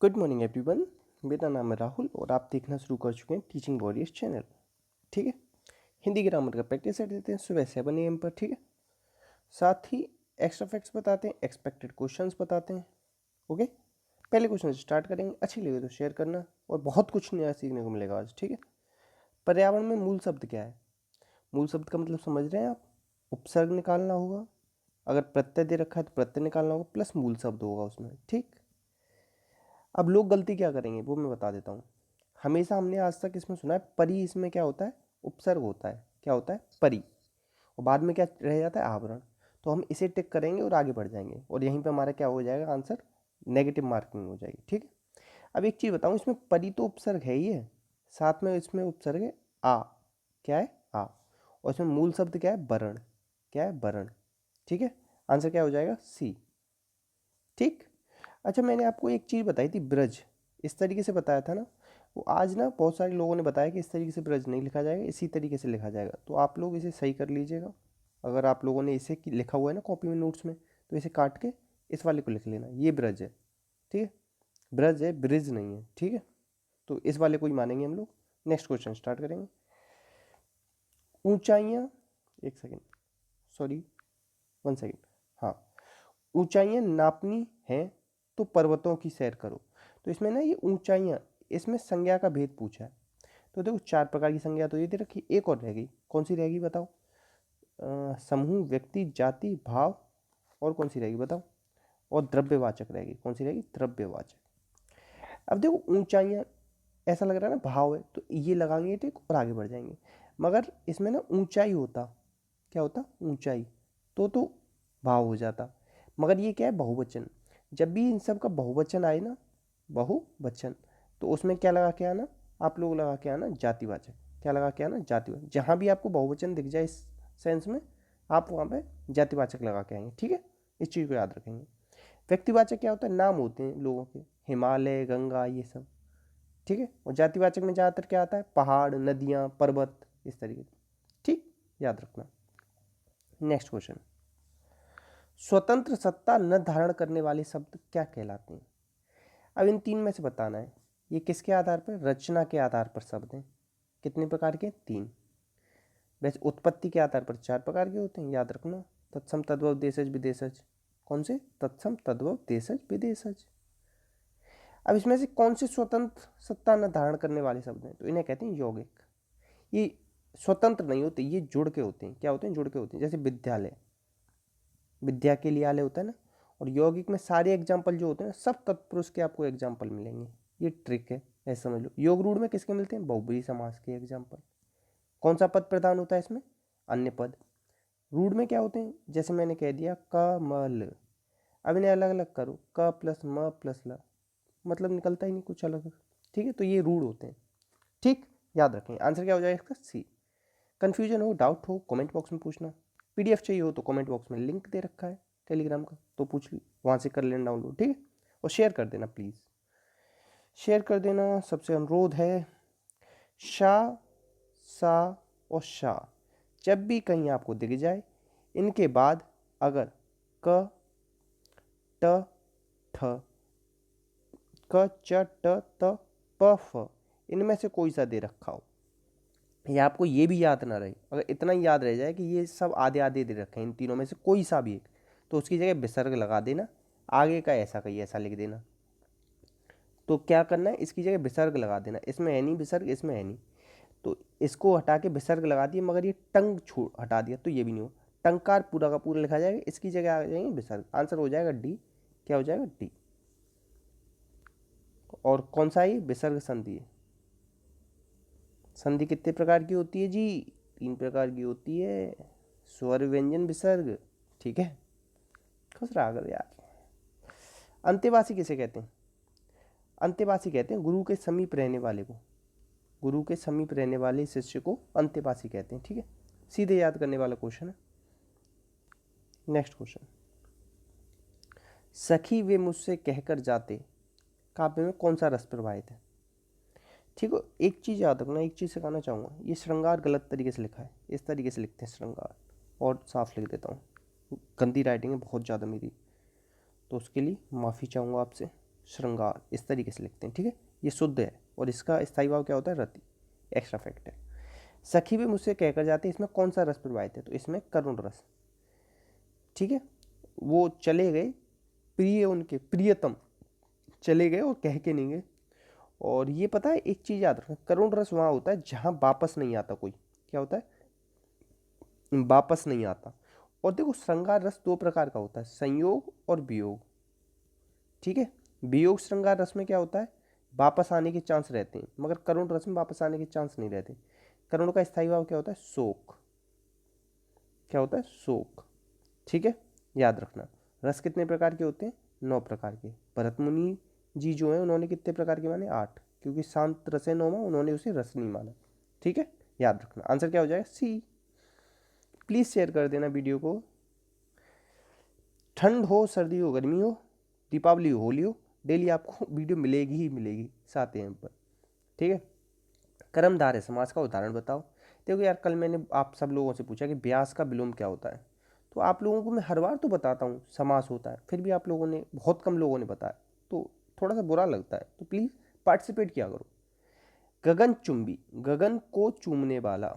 Good morning everyone. मेरा नाम है राहुल और आप देखना शुरू कर चुके हैं टीचिंग वॉरियर्स चैनल। ठीक है, हिंदी ग्रामर का प्रैक्टिस सेट देते हैं सुबह 7 AM पर। ठीक है, साथ ही एक्स्ट्रा फैक्ट्स बताते हैं, एक्सपेक्टेड क्वेश्चंस बताते हैं। ओके, पहले क्वेश्चन से स्टार्ट करेंगे। अच्छी लगे तो शेयर करना और बहुत कुछ नया सीखने को मिलेगा आज। ठीक है, पर्यावरण में मूल शब्द क्या है? मूल शब्द का मतलब समझ रहे हैं आप? उपसर्ग निकालना होगा, अगर प्रत्यय दे रखा है तो प्रत्यय निकालना होगा, प्लस मूल शब्द होगा उसमें। ठीक, अब लोग गलती क्या करेंगे वो मैं बता देता हूँ। हमेशा हमने आज तक इसमें सुना है परी, इसमें क्या होता है? उपसर्ग होता है। क्या होता है? परी, और बाद में क्या रह जाता है? आवरण। तो हम इसे टिक करेंगे और आगे बढ़ जाएंगे और यहीं पे हमारा क्या हो जाएगा? आंसर नेगेटिव मार्किंग हो जाएगी। ठीक है, अब एक चीज़ बताऊँ, इसमें परी तो उपसर्ग है ही है, साथ में इसमें उपसर्ग है आ। क्या है? आ। और इसमें मूल शब्द क्या है? वर्ण। क्या है? वर्ण। ठीक है, आंसर क्या हो जाएगा? सी। ठीक, अच्छा मैंने आपको एक चीज़ बताई थी, ब्रज। इस तरीके से बताया था ना, वो आज ना बहुत सारे लोगों ने बताया कि इस तरीके से ब्रज नहीं लिखा जाएगा, इसी तरीके से लिखा जाएगा। तो आप लोग इसे सही कर लीजिएगा। अगर आप लोगों ने इसे लिखा हुआ है ना कॉपी में, नोट्स में, तो इसे काट के इस वाले को लिख लेना, ये ब्रज है। ठीक है, ब्रज है, ब्रिज नहीं है। ठीक है, तो इस वाले को ही मानेंगे हम लोग। नेक्स्ट क्वेश्चन स्टार्ट करेंगे। ऊंचाइयाँ, एक सेकेंड, सॉरी, 1 सेकेंड। हाँ, ऊंचाइयाँ नापनी हैं तो पर्वतों की सैर करो। तो इसमें ना ये ऊंचाइयाँ, इसमें संज्ञा का भेद पूछा है। तो देखो 4 प्रकार की संज्ञा तो ये दे रखी, एक और रह गई। कौन सी रहेगी बताओ? समूह, व्यक्ति, जाति, भाव, और कौन सी रहेगी बताओ? और द्रव्यवाचक रहेगी। कौन सी रहेगी? द्रव्यवाचक। अब देखो ऊंचाइयाँ, ऐसा लग रहा है ना भाव है, तो ये लगाएंगे ठीक और आगे बढ़ जाएंगे। मगर इसमें ना ऊंचाई होता, क्या होता? ऊंचाई, तो भाव हो जाता। मगर ये क्या है? बहुवचन। जब भी इन सब का बहुवचन आए ना, बहुवचन, तो उसमें क्या लगा के आना? आप लोग लगा के आना जातिवाचक। क्या लगा के आना? जातिवाचक। जहाँ भी आपको बहुवचन दिख जाए इस सेंस में, आप वहाँ पे जातिवाचक लगा के आएंगे। ठीक है, इस चीज़ को याद रखेंगे। व्यक्तिवाचक क्या होता है? नाम होते हैं लोगों के, हिमालय, गंगा, ये सब। ठीक है, और जातिवाचक में ज़्यादातर क्या आता है? पहाड़, नदियाँ, पर्वत, इस तरीके से। ठीक, याद रखना। नेक्स्ट क्वेश्चन, स्वतंत्र सत्ता न धारण करने वाले शब्द क्या कहलाते हैं? अब इन 3 में से बताना है। ये किसके आधार पर? रचना के आधार पर शब्द हैं। कितने प्रकार के? 3। वैसे उत्पत्ति के आधार पर 4 प्रकार के होते हैं, याद रखना। तत्सम, तद्भव, देशज, विदेशज। कौन से? तत्सम, तद्भव, देशज, विदेशज। अब इसमें से कौन से स्वतंत्र सत्ता न धारण करने वाले शब्द हैं? तो इन्हें कहते हैं यौगिक। ये स्वतंत्र नहीं होते, ये जुड़ के होते हैं। क्या होते हैं? जुड़ के होते हैं। जैसे विद्यालय, विद्या के लिए आलय होता है ना। और यौगिक में सारे एग्जाम्पल जो होते हैं सब तत्पुरुष के आपको एग्जाम्पल मिलेंगे। ये ट्रिक है, ऐसे समझ लो। योग रूढ़ में किसके मिलते हैं? बहुब्रीहि समास के एग्जाम्पल। कौन सा पद प्रधान होता है इसमें? अन्य पद। रूढ़ में क्या होते हैं? जैसे मैंने कह दिया कमल। अब इन्हें अलग अलग करो, क प्लस म प्लस ल, मतलब निकलता ही नहीं कुछ अलग। ठीक है, तो ये रूढ़ होते हैं। ठीक, याद रखें। आंसर क्या हो जाएगा इसका? सी। कन्फ्यूजन हो, डाउट हो, कमेंट बॉक्स में पूछना। पीडीएफ चाहिए हो तो कमेंट बॉक्स में लिंक दे रखा है टेलीग्राम का, तो पूछ ली, वहाँ से कर लेना डाउनलोड। ठीक है, और शेयर कर देना प्लीज़, शेयर कर देना, सबसे अनुरोध है। शा, सा और शा जब भी कहीं आपको दिख जाए, इनके बाद अगर क, ट, ठ, क, च, ट, त, प, फ, इनमें से कोई सा दे रखा हो, या आपको ये भी याद ना रहे, अगर इतना ही याद रह जाए कि ये सब आधे आधे दे रखे हैं, इन तीनों में से कोई सा भी एक, तो उसकी जगह विसर्ग लगा देना। आगे का ऐसा का ऐसा लिख देना। तो क्या करना है? इसकी जगह विसर्ग लगा देना। इसमें है नहीं विसर्ग, इसमें है नहीं, तो इसको हटा के विसर्ग लगा दिया, मगर ये टंग छोड़ हटा दिया तो ये भी नहीं हो। टंकार पूरा का पूरा लिखा जाएगा, इसकी जगह आ जाएंगे विसर्ग। आंसर हो जाएगा डी। क्या हो जाएगा? डी। और कौन सा है? विसर्ग संधि है। संधि कितने प्रकार की होती है जी? 3 प्रकार की होती है, स्वर, व्यंजन, विसर्ग। ठीक है, खुश रहा करो यार। अंत्यवासी किसे कहते हैं? अंत्यवासी कहते हैं गुरु के समीप रहने वाले को, गुरु के समीप रहने वाले शिष्य को अंत्यवासी कहते हैं। ठीक है, सीधे याद करने वाला क्वेश्चन है। नेक्स्ट क्वेश्चन, सखी वे मुझसे कहकर जाते काव्य में कौन सा रस प्रवाहित है? ठीक है, एक चीज़ याद रखना, एक चीज़ सिखाना चाहूँगा, ये श्रृंगार गलत तरीके से लिखा है, इस तरीके से लिखते हैं श्रृंगार। और साफ लिख देता हूँ, गंदी राइटिंग है बहुत ज़्यादा मेरी, तो उसके लिए माफ़ी चाहूँगा आपसे। श्रृंगार, इस तरीके से लिखते हैं, ठीक है। ये शुद्ध है और इसका स्थायी भाव क्या होता है, रति, एक्स्ट्रा फैक्ट है। सखी भी मुझसे कहकर जाते, इसमें कौन सा रस प्रवाहित है, तो इसमें करुण रस, ठीक है। वो चले गए, प्रिय उनके प्रियतम चले गए और कह के नहीं गए। और ये पता है एक चीज याद रखना, करुण रस वहां होता है जहां वापस नहीं आता कोई, क्या होता है, वापस नहीं आता। और देखो श्रृंगार रस दो प्रकार का होता है, संयोग और वियोग, ठीक है। वियोग श्रृंगार रस में क्या होता है, वापस आने के चांस रहते हैं, मगर करुण रस में वापस आने के चांस नहीं रहते। करुण का स्थायी भाव क्या होता है, शोक, क्या होता है, शोक, ठीक है। याद रखना रस कितने प्रकार के होते हैं, 9 प्रकार के। भरत मुनि जी जो है उन्होंने कितने प्रकार के माने, 8, क्योंकि शांत रस है 9वां, उन्होंने उसे रस नहीं माना, ठीक है। याद रखना आंसर क्या हो जाएगा, सी। प्लीज शेयर कर देना वीडियो को। ठंड हो, सर्दी हो, गर्मी हो, दीपावली हो, होली हो, डेली आपको वीडियो मिलेगी ही मिलेगी 7 AM पर, ठीक है। कर्मधारय समास का उदाहरण बताओ। देखो यार कल मैंने आप सब लोगों से पूछा कि ब्यास का विलोम क्या होता है, तो आप लोगों को मैं हर बार तो बताता हूँ समास होता है, फिर भी आप लोगों ने, बहुत कम लोगों ने बताया, तो थोड़ा सा बुरा लगता है, तो प्लीज़ पार्टिसिपेट किया करो। गगन चुंबी, गगन को चूमने वाला,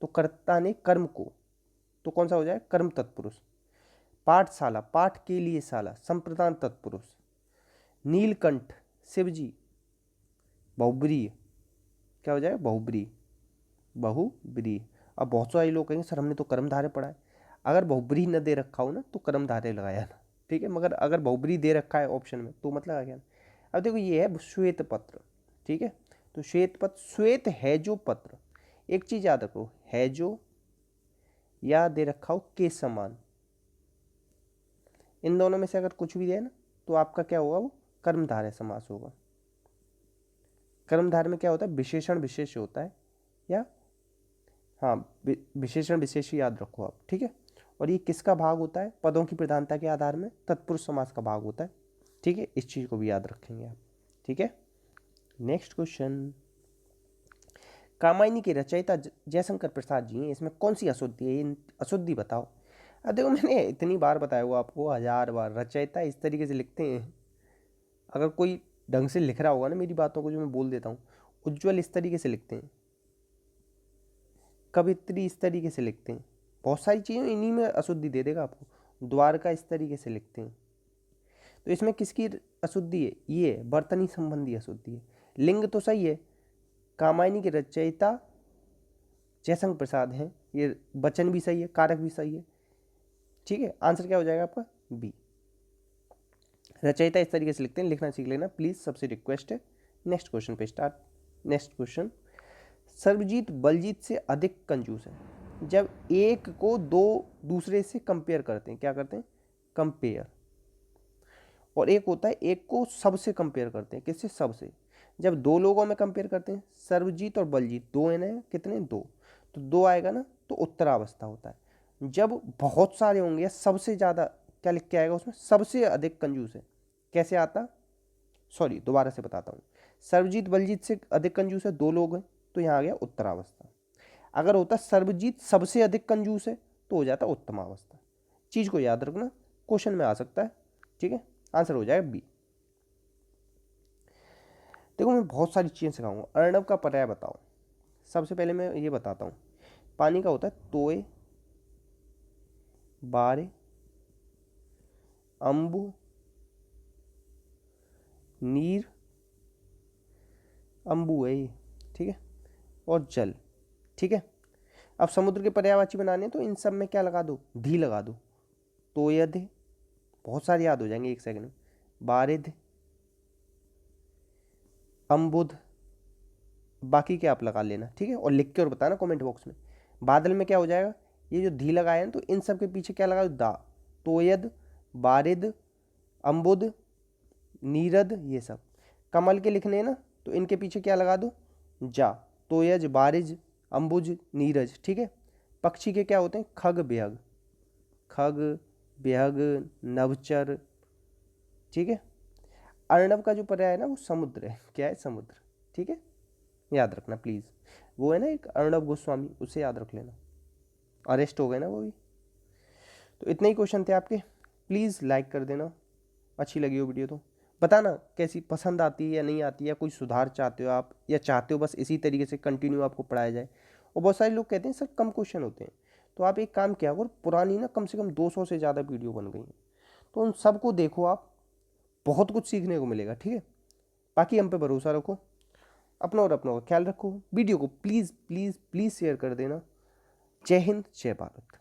तो कर्ता ने कर्म को, तो कौन सा हो जाए, कर्म तत्पुरुष। पाठशाला, पाठ के लिए शाला, संप्रदान तत्पुरुष। नीलकंठ, शिवजी, बहुब्रीय, क्या हो जाएगा, बहुब्रीय, बहुब्रीय। अब बहुत सारे लोग कहेंगे सर हमने तो कर्मधारय पढ़ा है, अगर बहुब्रीय न दे रखा हो ना तो कर्मधारय लगाया ना, ठीक है। मगर अगर बहुब्रीय दे रखा है ऑप्शन में तो मतलब आ गया ना। अब देखो ये है श्वेत पत्र, ठीक है। तो श्वेत पत्र, श्वेत है जो पत्र, एक चीज याद रखो, है जो या दे रखा हो के समान, इन दोनों में से अगर कुछ भी दे ना तो आपका क्या होगा, वो कर्मधारय समास होगा। कर्मधारय में क्या होता है, विशेषण विशेष होता है, या हाँ विशेषण विशेष याद रखो आप, ठीक है। और ये किसका भाग होता है, पदों की प्रधानता के आधार में तत्पुरुष समास का भाग होता है, ठीक है। इस चीज को भी याद रखेंगे आप, ठीक है। नेक्स्ट क्वेश्चन, कामायनी के रचयिता जयशंकर प्रसाद जी हैं, इसमें कौन सी अशुद्धि है, इन अशुद्धि बताओ। अब देखो मैंने इतनी बार बताया हुआ आपको, 1000 बार, रचयिता इस तरीके से लिखते हैं, अगर कोई ढंग से लिख रहा होगा ना मेरी बातों को जो मैं बोल देता हूँ, उज्ज्वल इस तरीके से लिखते हैं, कवित्री इस तरीके से लिखते हैं, बहुत सारी चीज़ें इन्हीं में अशुद्धि दे देगा आपको। द्वारका इस तरीके से लिखते हैं, तो इसमें किसकी अशुद्धि है, ये वर्तनी संबंधी अशुद्धि है। लिंग तो सही है, कामायनी के रचयिता जयशंकर प्रसाद हैं, ये वचन भी सही है, कारक भी सही है, ठीक है। आंसर क्या हो जाएगा आपका, बी। रचयिता इस तरीके से लिखते हैं, लिखना सीख लेना प्लीज, सबसे रिक्वेस्ट है। नेक्स्ट क्वेश्चन पे start. Next question, Sarvjeet Baljeet से अधिक कंजूस है। जब एक को दो दूसरे से कंपेयर करते हैं, क्या करते हैं, कंपेयर। और एक होता है एक को सबसे कंपेयर करते हैं, किससे, सबसे। जब दो लोगों में कंपेयर करते हैं, सर्वजीत और बलजीत, दो है ना, कितने, दो, तो दो आएगा ना तो उत्तरावस्था होता है। जब बहुत सारे होंगे या सबसे ज़्यादा, क्या लिख के आएगा उसमें, सबसे अधिक कंजूस है, कैसे आता, सॉरी दोबारा से बताता हूँ। सर्वजीत बलजीत से अधिक कंजूस है, दो लोग हैं, तो यहाँ आ गया उत्तरावस्था। अगर होता सर्वजीत सबसे अधिक कंजूस है तो हो जाता उत्तमावस्था। चीज को याद रखना, क्वेश्चन में आ सकता है, ठीक है। आंसर हो जाएगा बी। देखो मैं बहुत सारी चीजें सिखाऊंगा। अर्णव का पर्याय बताओ। सबसे पहले मैं ये बताता हूँ, पानी का होता है तोय, बारे, अंबु, नीर, अंबु है ये, ठीक है, और जल, ठीक है। अब समुद्र के पर्यायवाची बनाने तो इन सब में क्या लगा दो, धी लगा दो। तोयध, बहुत सारे याद हो जाएंगे एक सेकंड में। बारिध, अम्बुध, बाकी क्या आप लगा लेना, ठीक है, और लिख के और बताना कमेंट बॉक्स में। बादल में क्या हो जाएगा, ये जो धी लगाया ना तो इन सब के पीछे क्या लगा दो, दा। तोयद, बारिद, अम्बुद, नीरद, ये सब। कमल के लिखने हैं ना तो इनके पीछे क्या लगा दो, जा। तोयज, बारिज, अम्बुज, नीरज, ठीक है। पक्षी के क्या होते हैं, खग, बेहग, खग, बेहग, नवचर, ठीक है। अर्णव का जो पर्याय है ना वो समुद्र है, क्या है, समुद्र, ठीक है। याद रखना प्लीज, वो है ना एक अर्णव गोस्वामी, उसे याद रख लेना, अरेस्ट हो गए ना वो भी। तो इतने ही क्वेश्चन थे आपके, प्लीज लाइक कर देना अच्छी लगी हो वीडियो तो। बताना कैसी पसंद आती है या नहीं आती है, या कोई सुधार चाहते हो आप, या चाहते हो बस इसी तरीके से कंटिन्यू आपको पढ़ाया जाए। और बहुत सारे लोग कहते हैं सर कम क्वेश्चन होते हैं, तो आप एक काम किया करो, पुरानी ना कम से कम 200 से ज़्यादा वीडियो बन गई हैं, तो उन सबको देखो आप, बहुत कुछ सीखने को मिलेगा, ठीक है। बाकी हम पे भरोसा रखो, अपना और अपनों का ख्याल रखो। वीडियो को प्लीज़ प्लीज़ प्लीज़ शेयर कर देना। जय हिंद, जय भारत।